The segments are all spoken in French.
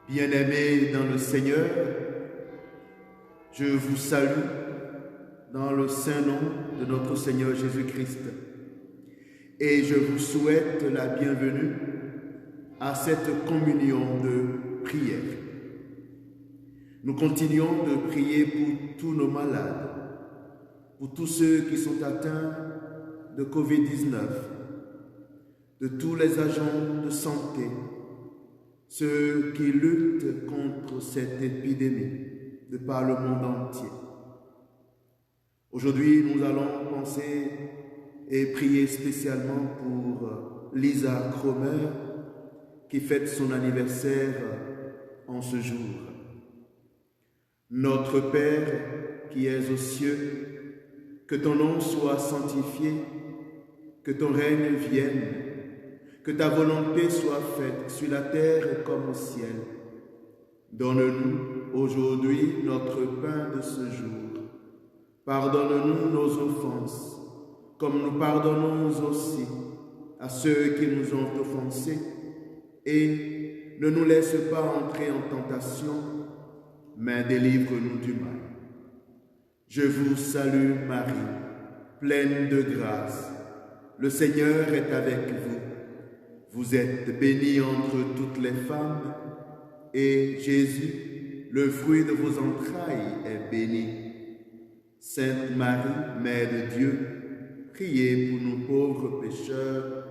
Bien-aimés dans le Seigneur, je vous salue dans le saint nom de notre Seigneur Jésus-Christ et je vous souhaite la bienvenue à cette communion de prière. Nous continuons de prier pour tous nos malades, pour tous ceux qui sont atteints de Covid-19, de tous les agents de santé, ceux qui luttent contre cette épidémie de par le monde entier. Aujourd'hui, nous allons penser et prier spécialement pour Lisa Cromer, qui fête son anniversaire en ce jour. Notre Père qui es aux cieux, que ton nom soit sanctifié, que ton règne vienne, que ta volonté soit faite sur la terre comme au ciel. Donne-nous aujourd'hui notre pain de ce jour. Pardonne-nous nos offenses, comme nous pardonnons aussi à ceux qui nous ont offensés. Et ne nous laisse pas entrer en tentation, mais délivre-nous du mal. Je vous salue Marie, pleine de grâce. Le Seigneur est avec vous. Vous êtes bénie entre toutes les femmes, et Jésus, le fruit de vos entrailles, est béni. Sainte Marie, Mère de Dieu, priez pour nous pauvres pécheurs,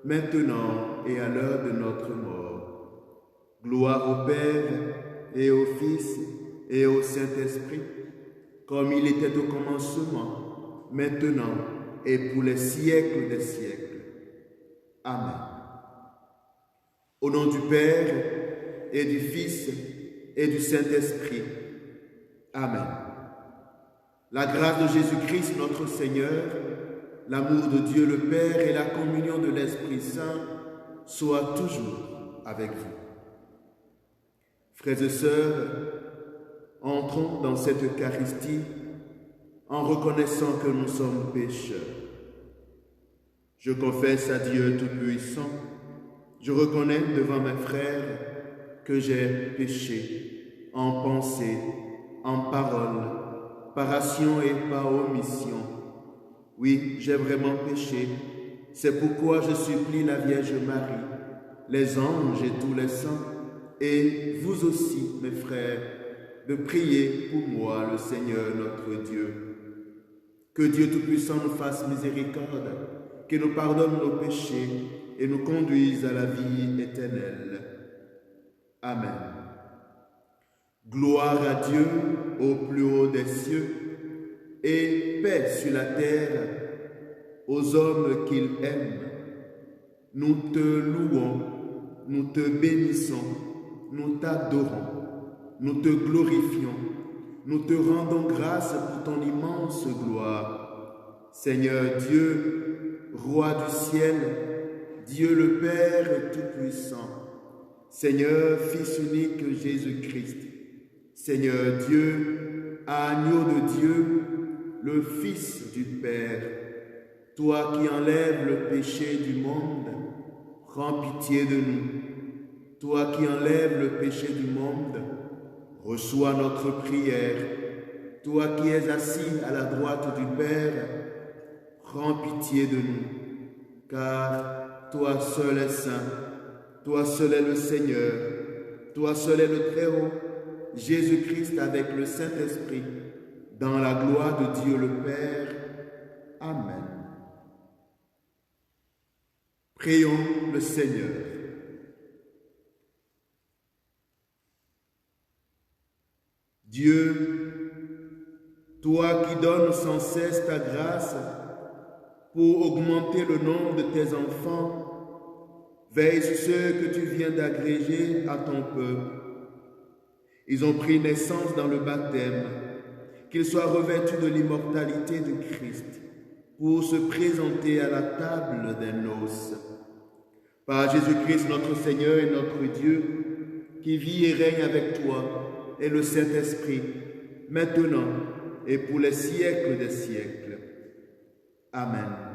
maintenant et à l'heure de notre mort. Gloire au Père, et au Fils, et au Saint-Esprit, comme il était au commencement, maintenant et pour les siècles des siècles. Amen. Au nom du Père, et du Fils, et du Saint-Esprit. Amen. La grâce de Jésus-Christ, notre Seigneur, l'amour de Dieu le Père et la communion de l'Esprit Saint soient toujours avec vous. Frères et sœurs, entrons dans cette Eucharistie en reconnaissant que nous sommes pécheurs. Je confesse à Dieu Tout-Puissant, je reconnais devant mes frères que j'ai péché en pensée, en parole, par action et par omission. Oui, j'ai vraiment péché. C'est pourquoi je supplie la Vierge Marie, les anges et tous les saints, et vous aussi, mes frères, de prier pour moi, le Seigneur notre Dieu. Que Dieu Tout-Puissant nous fasse miséricorde, qu'il nous pardonne nos péchés et nous conduise à la vie éternelle. Amen. Gloire à Dieu au plus haut des cieux et paix sur la terre aux hommes qu'il aime. Nous te louons, nous te bénissons, nous t'adorons, nous te glorifions, nous te rendons grâce pour ton immense gloire. Seigneur Dieu, Roi du ciel, Dieu le Père Tout-Puissant, Seigneur Fils unique Jésus-Christ, Seigneur Dieu, Agneau de Dieu, le Fils du Père, toi qui enlèves le péché du monde, prends pitié de nous. Toi qui enlèves le péché du monde, reçois notre prière. Toi qui es assis à la droite du Père, prends pitié de nous. Car toi seul es saint, toi seul est le Seigneur, toi seul est le Très-Haut, Jésus-Christ avec le Saint-Esprit, dans la gloire de Dieu le Père. Amen. Prions le Seigneur. Dieu, toi qui donnes sans cesse ta grâce pour augmenter le nombre de tes enfants, veille sur ceux que tu viens d'agréger à ton peuple. Ils ont pris naissance dans le baptême, qu'ils soient revêtus de l'immortalité de Christ pour se présenter à la table des noces. Par Jésus-Christ notre Seigneur et notre Dieu, qui vit et règne avec toi et le Saint-Esprit, maintenant et pour les siècles des siècles. Amen.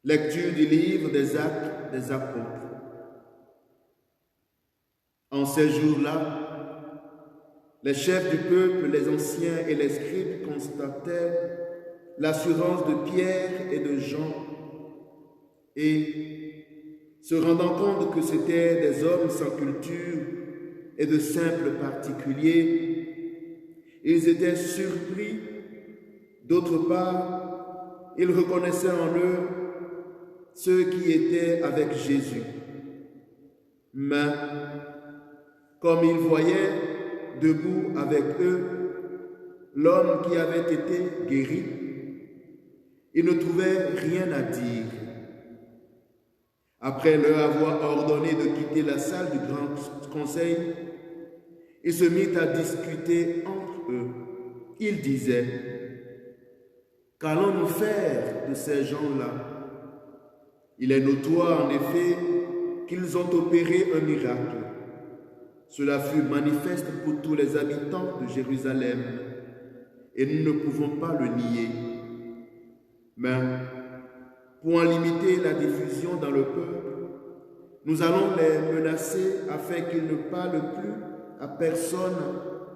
Lecture du livre des Actes des Apôtres. En ces jours-là, les chefs du peuple, les anciens et les scribes constatèrent l'assurance de Pierre et de Jean et, se rendant compte que c'étaient des hommes sans culture et de simples particuliers, ils étaient surpris. D'autre part, ils reconnaissaient en eux ceux qui étaient avec Jésus. Mais, comme ils voyaient debout avec eux l'homme qui avait été guéri, ils ne trouvaient rien à dire. Après leur avoir ordonné de quitter la salle du grand conseil, ils se mirent à discuter entre eux. Ils disaient: qu'allons-nous faire de ces gens-là? Il est notoire en effet qu'ils ont opéré un miracle. Cela fut manifeste pour tous les habitants de Jérusalem et nous ne pouvons pas le nier. Mais pour en limiter la diffusion dans le peuple, nous allons les menacer afin qu'ils ne parlent plus à personne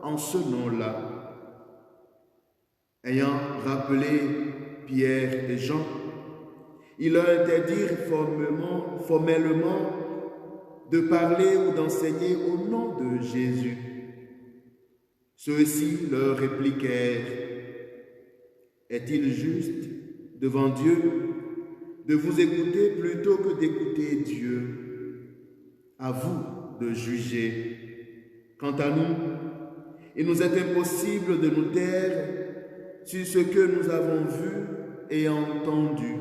en ce nom-là. Ayant rappelé Pierre et Jean, ils leur interdirent formellement de parler ou d'enseigner au nom de Jésus. Ceux-ci leur répliquèrent: est-il juste devant Dieu de vous écouter plutôt que d'écouter Dieu? À vous de juger. Quant à nous, il nous est impossible de nous taire sur ce que nous avons vu et entendu.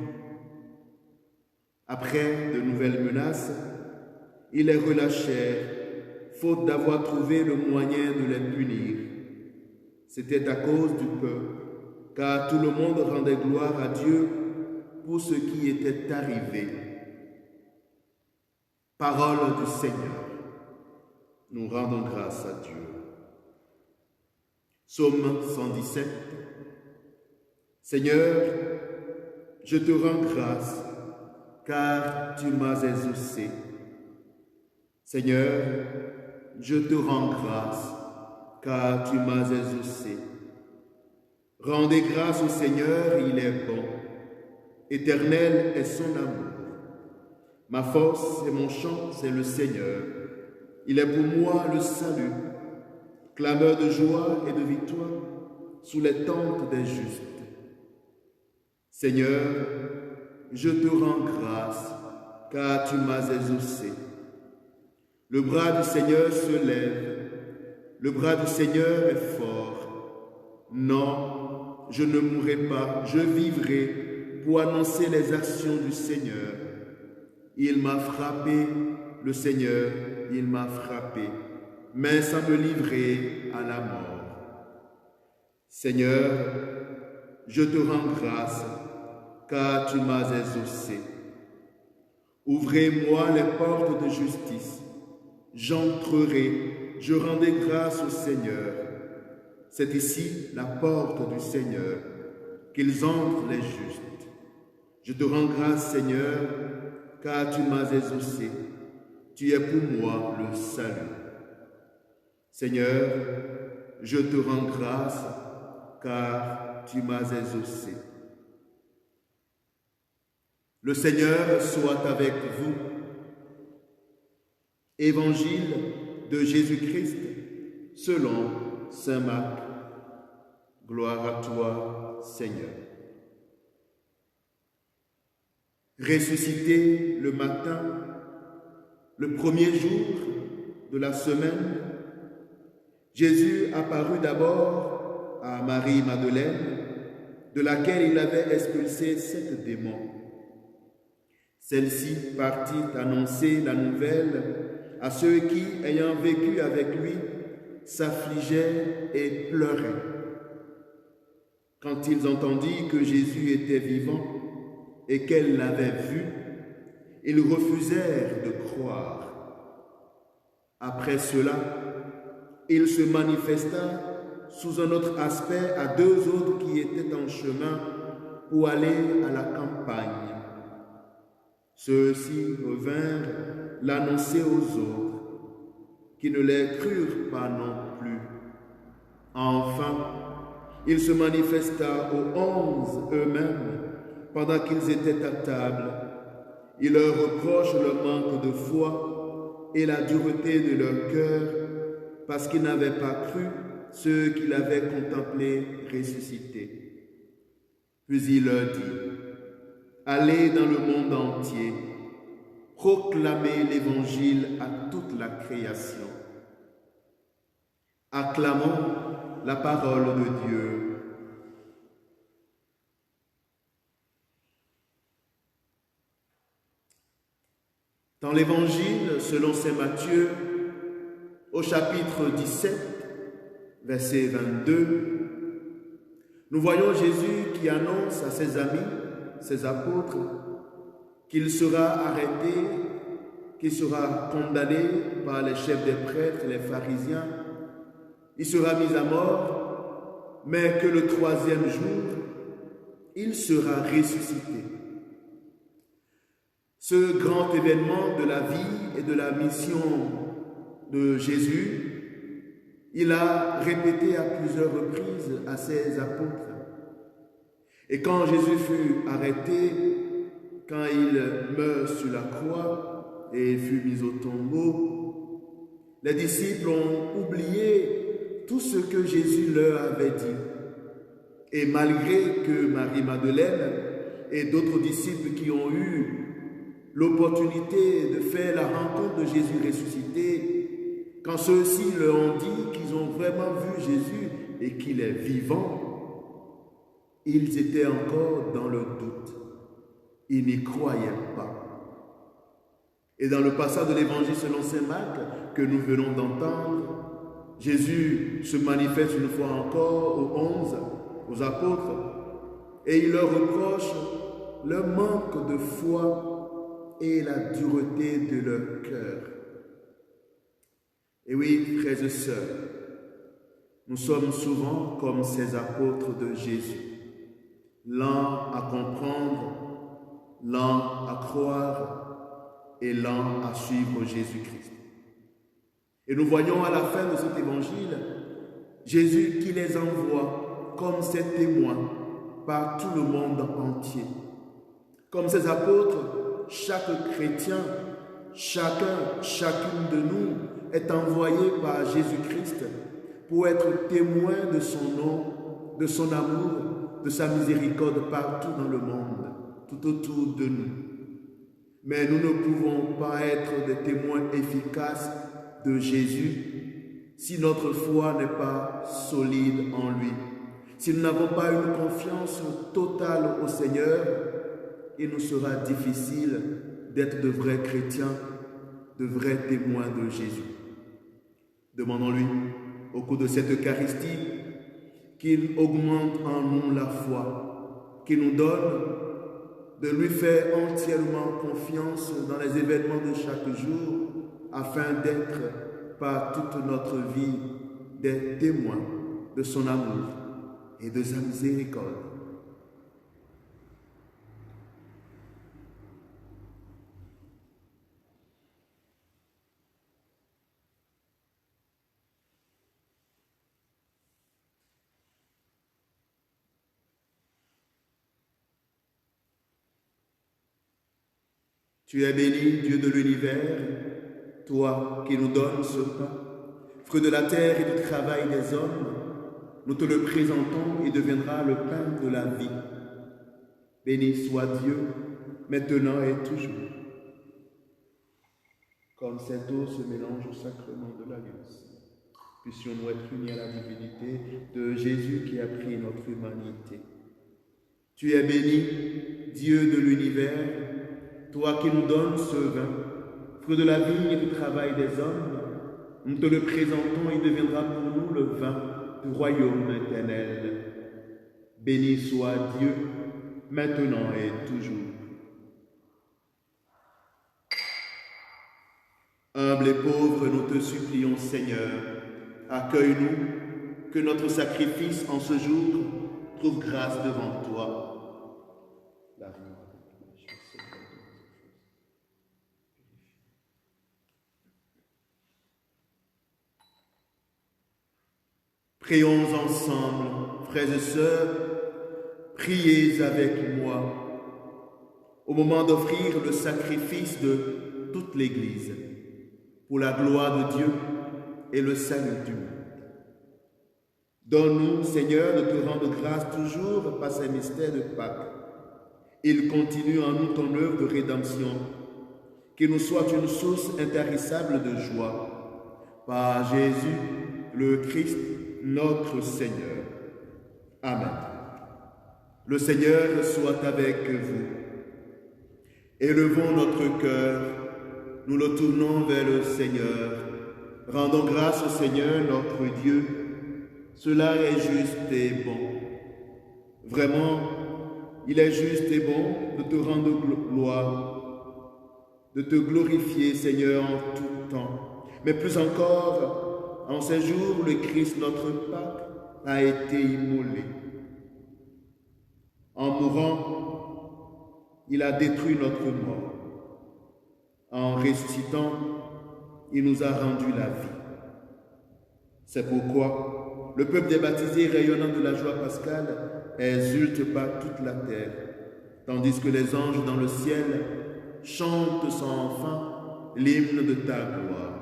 Après de nouvelles menaces, ils les relâchèrent, faute d'avoir trouvé le moyen de les punir. C'était à cause du peuple, car tout le monde rendait gloire à Dieu pour ce qui était arrivé. Parole du Seigneur. Nous rendons grâce à Dieu. Psaume 117. Seigneur, je te rends grâce, car tu m'as exaucé. Seigneur, je te rends grâce, car tu m'as exaucé. Rendez grâce au Seigneur, il est bon. Éternel est son amour. Ma force et mon chant, c'est le Seigneur. Il est pour moi le salut, clameur de joie et de victoire sous les tentes des justes. Seigneur, je te rends grâce, car tu m'as exaucé. Le bras du Seigneur se lève, le bras du Seigneur est fort. Non, je ne mourrai pas, je vivrai pour annoncer les actions du Seigneur. Il m'a frappé, le Seigneur, il m'a frappé, mais sans me livrer à la mort. Seigneur, je te rends grâce, car tu m'as exaucé. Ouvrez-moi les portes de justice. J'entrerai, je rendrai grâce au Seigneur. C'est ici la porte du Seigneur, qu'ils entrent les justes. Je te rends grâce, Seigneur, car tu m'as exaucé. Tu es pour moi le salut. Seigneur, je te rends grâce, car tu m'as exaucé. Le Seigneur soit avec vous. Évangile de Jésus-Christ selon saint Marc. Gloire à toi, Seigneur. Ressuscité le matin, le premier jour de la semaine, Jésus apparut d'abord à Marie-Madeleine, de laquelle il avait expulsé 7 démons. Celle-ci partit annoncer la nouvelle à ceux qui, ayant vécu avec lui, s'affligeaient et pleuraient. Quand ils entendirent que Jésus était vivant et qu'elle l'avait vu, ils refusèrent de croire. Après cela, il se manifesta sous un autre aspect à 2 autres qui étaient en chemin pour aller à la campagne. Ceux-ci revinrent l'annoncer aux autres, qui ne les crurent pas non plus. Enfin, il se manifesta aux 11 eux-mêmes, pendant qu'ils étaient à table. Il leur reproche le manque de foi et la dureté de leur cœur, parce qu'ils n'avaient pas cru ceux qu'il avait contemplés ressuscités. Puis il leur dit, « Allez dans le monde entier, proclamez l'Évangile à toute la création. Acclamons la parole de Dieu. » Dans l'Évangile, selon saint Matthieu, au chapitre 17, verset 22, nous voyons Jésus qui annonce à ses amis, ses apôtres, qu'il sera arrêté, qu'il sera condamné par les chefs des prêtres, les pharisiens, il sera mis à mort, mais que le 3e jour, il sera ressuscité. Ce grand événement de la vie et de la mission de Jésus, il a répété à plusieurs reprises à ses apôtres. Et quand Jésus fut arrêté, quand il meurt sur la croix et fut mis au tombeau, les disciples ont oublié tout ce que Jésus leur avait dit. Et malgré que Marie-Madeleine et d'autres disciples qui ont eu l'opportunité de faire la rencontre de Jésus ressuscité, quand ceux-ci leur ont dit qu'ils ont vraiment vu Jésus et qu'il est vivant, ils étaient encore dans le doute. Ils n'y croyaient pas. Et dans le passage de l'Évangile selon saint Marc que nous venons d'entendre, Jésus se manifeste une fois encore aux 11, aux apôtres, et il leur reproche le manque de foi et la dureté de leur cœur. Et oui, frères et sœurs, nous sommes souvent comme ces apôtres de Jésus, lents à comprendre, lents à croire et lents à suivre Jésus-Christ. Et nous voyons à la fin de cet évangile, Jésus qui les envoie comme ses témoins par tout le monde entier. Comme ses apôtres, chaque chrétien, chacune de nous est envoyé par Jésus-Christ pour être témoin de son nom, de son amour, de sa miséricorde partout dans le monde, tout autour de nous. Mais nous ne pouvons pas être des témoins efficaces de Jésus si notre foi n'est pas solide en lui. Si nous n'avons pas une confiance totale au Seigneur, il nous sera difficile d'être de vrais chrétiens, de vrais témoins de Jésus. Demandons-lui, au cours de cette Eucharistie, qu'il augmente en nous la foi, qu'il nous donne de lui faire entièrement confiance dans les événements de chaque jour, afin d'être par toute notre vie des témoins de son amour et de sa miséricorde. Tu es béni, Dieu de l'univers, toi qui nous donnes ce pain, fruit de la terre et du travail des hommes, nous te le présentons et deviendra le pain de la vie. Béni soit Dieu, maintenant et toujours. Comme cette eau se mélange au sacrement de l'Alliance, puissions-nous être unis à la divinité de Jésus qui a pris notre humanité. Tu es béni, Dieu de l'univers, toi qui nous donnes ce vin, fruit de la vie et du travail des hommes, nous te le présentons et deviendra pour nous le vin du royaume éternel. Béni soit Dieu, maintenant et toujours. Humbles et pauvres, nous te supplions, Seigneur, accueille-nous, que notre sacrifice en ce jour trouve grâce devant toi. Prions ensemble, frères et sœurs, priez avec moi au moment d'offrir le sacrifice de toute l'Église pour la gloire de Dieu et le salut du monde. Donne-nous, Seigneur, de te rendre grâce toujours par ces mystères de Pâques. Il continue en nous ton œuvre de rédemption, qu'il nous soit une source intarissable de joie. Par Jésus, le Christ, notre Seigneur. Amen. Le Seigneur soit avec vous. Élevons notre cœur, nous le tournons vers le Seigneur. Rendons grâce au Seigneur, notre Dieu. Cela est juste et bon. Vraiment, il est juste et bon de te rendre gloire, de te glorifier, Seigneur, en tout temps. Mais plus encore, en ces jours où le Christ, notre Pâque, a été immolé. En mourant, il a détruit notre mort. En ressuscitant, il nous a rendu la vie. C'est pourquoi le peuple des baptisés, rayonnant de la joie pascale, exulte par toute la terre, tandis que les anges dans le ciel chantent sans fin l'hymne de ta gloire.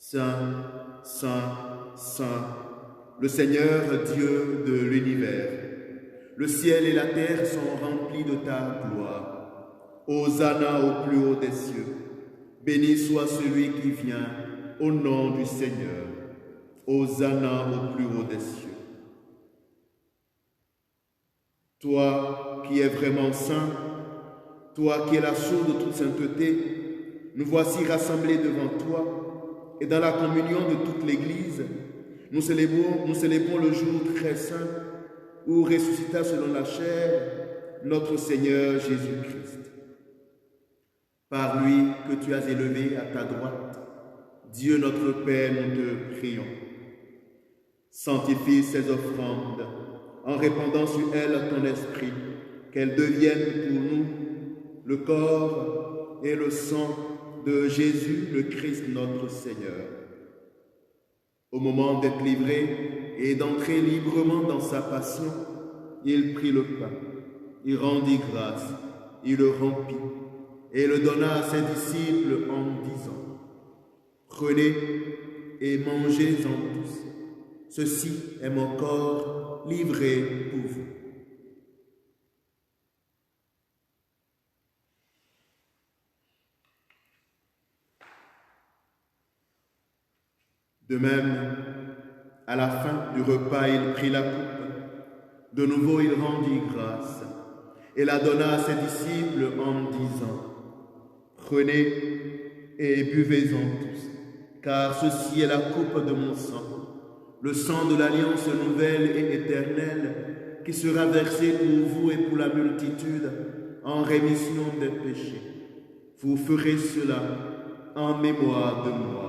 Saint, Saint, Saint, le Seigneur Dieu de l'univers. Le ciel et la terre sont remplis de ta gloire. Hosanna au plus haut des cieux. Béni soit celui qui vient au nom du Seigneur. Hosanna au plus haut des cieux. Toi qui es vraiment saint, toi qui es la source de toute sainteté, nous voici rassemblés devant toi et dans la communion de toute l'Église, nous célébrons le jour très saint où ressuscita selon la chair notre Seigneur Jésus-Christ. Par lui que tu as élevé à ta droite, Dieu notre Père, nous te prions. Sanctifie ces offrandes en répandant sur elles ton esprit, qu'elles deviennent pour nous le corps et le sang de Jésus, le Christ notre Seigneur. Au moment d'être livré et d'entrer librement dans sa passion, il prit le pain, il rendit grâce, il le rompit et le donna à ses disciples en disant : « Prenez et mangez-en tous. Ceci est mon corps livré pour vous. » De même, à la fin du repas, il prit la coupe. De nouveau, il rendit grâce et la donna à ses disciples en disant : « Prenez et buvez-en tous, car ceci est la coupe de mon sang, le sang de l'alliance nouvelle et éternelle, qui sera versé pour vous et pour la multitude en rémission des péchés. Vous ferez cela en mémoire de moi. »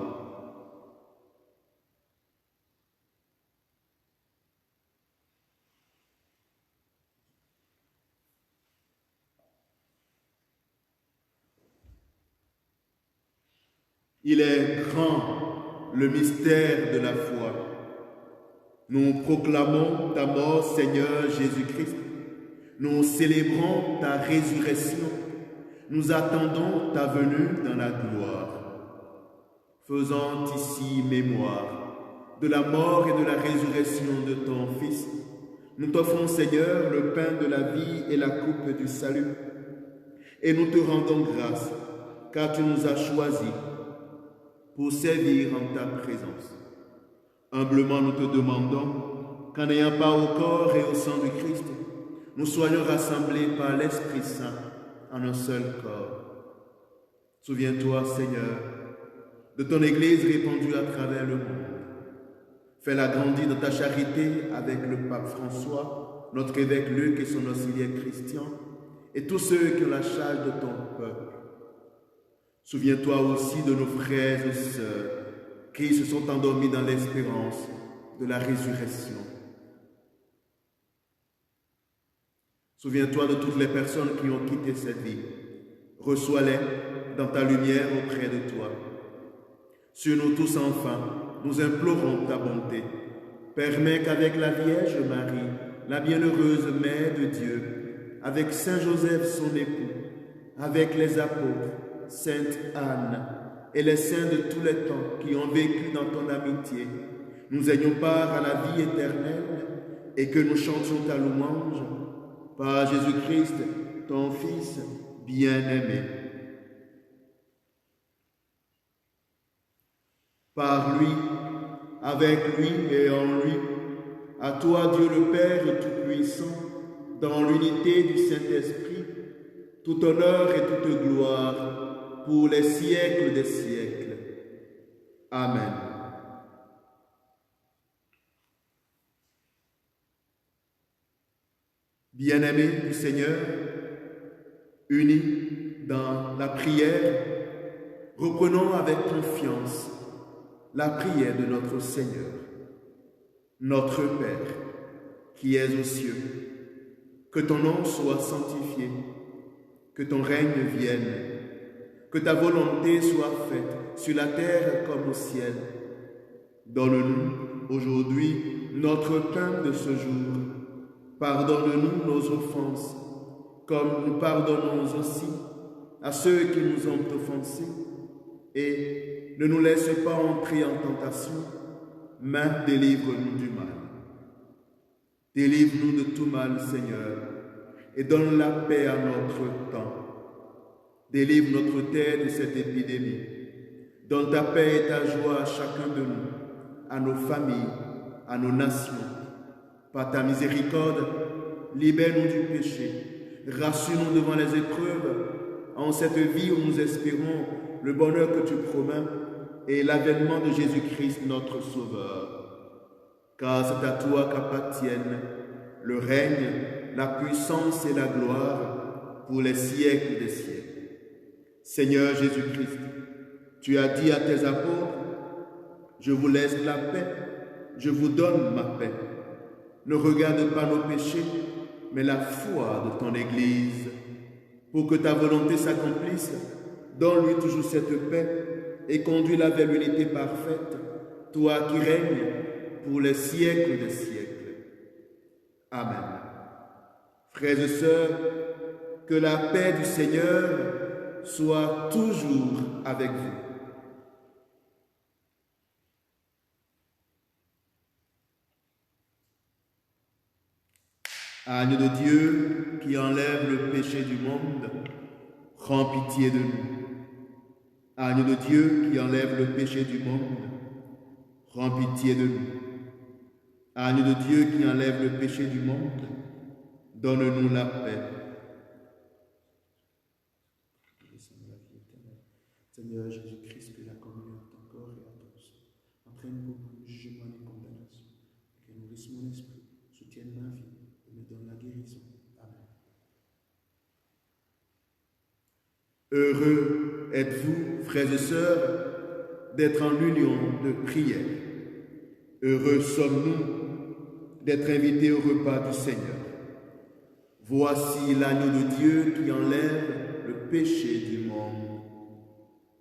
Il est grand le mystère de la foi. Nous proclamons ta mort, Seigneur Jésus-Christ. Nous célébrons ta résurrection. Nous attendons ta venue dans la gloire. Faisant ici mémoire de la mort et de la résurrection de ton Fils, nous t'offrons, Seigneur, le pain de la vie et la coupe du salut. Et nous te rendons grâce, car tu nous as choisis pour servir en ta présence. Humblement, nous te demandons qu'en n'ayant pas au corps et au sang du Christ, nous soyons rassemblés par l'Esprit Saint en un seul corps. Souviens-toi, Seigneur, de ton Église répandue à travers le monde. Fais-la grandir dans ta charité avec le pape François, notre évêque Luc et son auxiliaire Christian, et tous ceux qui ont la charge de ton peuple. Souviens-toi aussi de nos frères et sœurs qui se sont endormis dans l'espérance de la résurrection. Souviens-toi de toutes les personnes qui ont quitté cette vie. Reçois-les dans ta lumière auprès de toi. Sur nous tous enfin, nous implorons ta bonté. permets qu'avec la Vierge Marie, la bienheureuse Mère de Dieu, avec Saint Joseph son époux, avec les apôtres, Sainte Anne et les saints de tous les temps qui ont vécu dans ton amitié, nous ayons part à la vie éternelle et que nous chantions ta louange par Jésus-Christ, ton Fils bien-aimé. Par lui, avec lui et en lui, à toi Dieu le Père Tout-Puissant, dans l'unité du Saint-Esprit, tout honneur et toute gloire pour les siècles des siècles. Amen. Bien-aimés du Seigneur, unis dans la prière, reprenons avec confiance la prière de notre Seigneur. Notre Père, qui es aux cieux, que ton nom soit sanctifié, que ton règne vienne, que ta volonté soit faite sur la terre comme au ciel. Donne-nous aujourd'hui notre pain de ce jour. Pardonne-nous nos offenses, comme nous pardonnons aussi à ceux qui nous ont offensés. Et ne nous laisse pas entrer en tentation, mais délivre-nous du mal. Délivre-nous de tout mal, Seigneur, et donne la paix à notre temps. Délivre notre terre de cette épidémie. Donne ta paix et ta joie à chacun de nous, à nos familles, à nos nations. Par ta miséricorde, libère-nous du péché. Rassure-nous devant les épreuves, en cette vie où nous espérons le bonheur que tu promets et l'avènement de Jésus-Christ, notre Sauveur. Car c'est à toi qu'appartiennent le règne, la puissance et la gloire pour les siècles des siècles. Seigneur Jésus-Christ, tu as dit à tes apôtres, « Je vous laisse la paix, je vous donne ma paix. Ne regarde pas nos péchés, mais la foi de ton Église. Pour que ta volonté s'accomplisse, donne-lui toujours cette paix et conduis-la vers l'unité parfaite, toi qui règnes pour les siècles des siècles. Amen. Frères et sœurs, que la paix du Seigneur soit toujours avec vous. Agneau de Dieu qui enlève le péché du monde, prends pitié de nous. Agneau de Dieu qui enlève le péché du monde, prends pitié de nous. Agneau de Dieu qui enlève le péché du monde, donne-nous la paix. Seigneur Jésus-Christ, que la communion de ton corps et à ton sang entraîne pour nous jugement et condamnation, que nous laisse mon esprit, soutienne ma vie et me donne la guérison. Amen. Heureux êtes-vous, frères et sœurs, d'être en union de prière. Heureux sommes-nous d'être invités au repas du Seigneur. Voici l'agneau de Dieu qui enlève le péché du monde.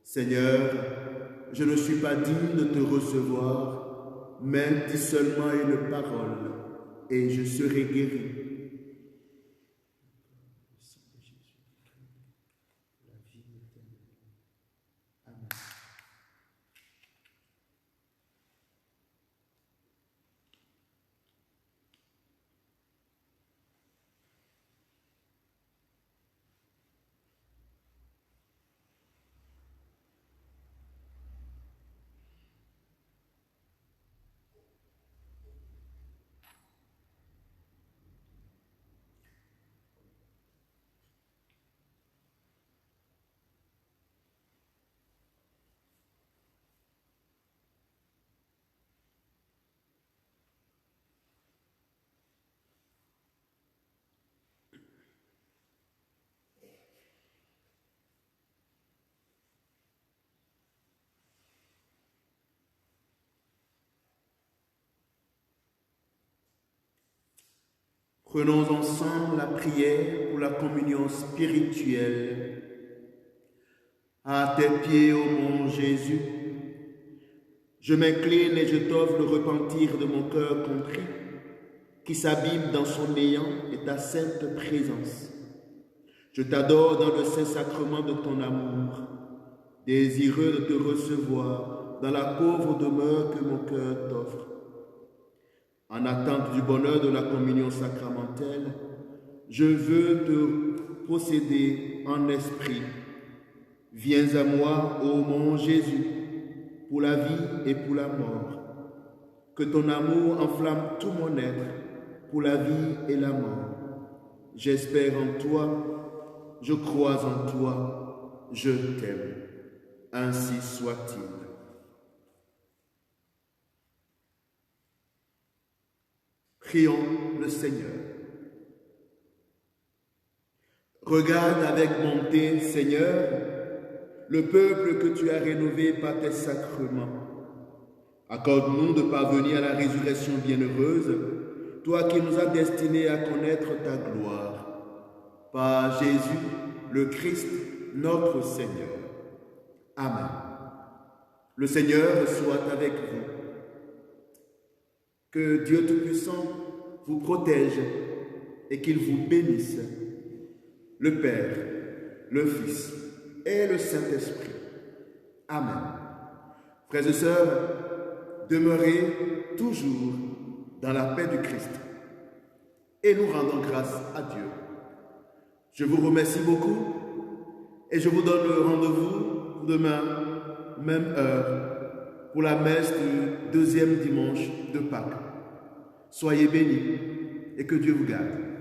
Seigneur, je ne suis pas digne de te recevoir, mais dis seulement une parole, et je serai guéri. Amen. Prenons ensemble la prière pour la communion spirituelle. À tes pieds, ô mon Jésus, Je m'incline et je t'offre le repentir de mon cœur contrit, qui s'abîme dans son néant et ta sainte présence. Je t'adore dans le saint sacrement de ton amour, désireux de te recevoir dans la pauvre demeure que mon cœur t'offre. En attente du bonheur de la communion sacramentelle, je veux te posséder en esprit. Viens à moi, ô mon Jésus, pour la vie et pour la mort. Que ton amour enflamme tout mon être, pour la vie et la mort. J'espère en toi, je crois en toi, je t'aime. Ainsi soit-il. Prions le Seigneur. Regarde avec bonté, Seigneur, le peuple que tu as rénové par tes sacrements. Accorde-nous de parvenir à la résurrection bienheureuse, toi qui nous as destinés à connaître ta gloire. Par Jésus, le Christ, notre Seigneur. Amen. Le Seigneur soit avec vous. Que Dieu Tout-Puissant vous protège et qu'il vous bénisse, le Père, le Fils et le Saint-Esprit. Amen. Frères et sœurs, demeurez toujours dans la paix du Christ et nous rendons grâce à Dieu. Je vous remercie beaucoup et je vous donne le rendez-vous pour demain, même heure, pour la messe du deuxième dimanche de Pâques. Soyez bénis et que Dieu vous garde.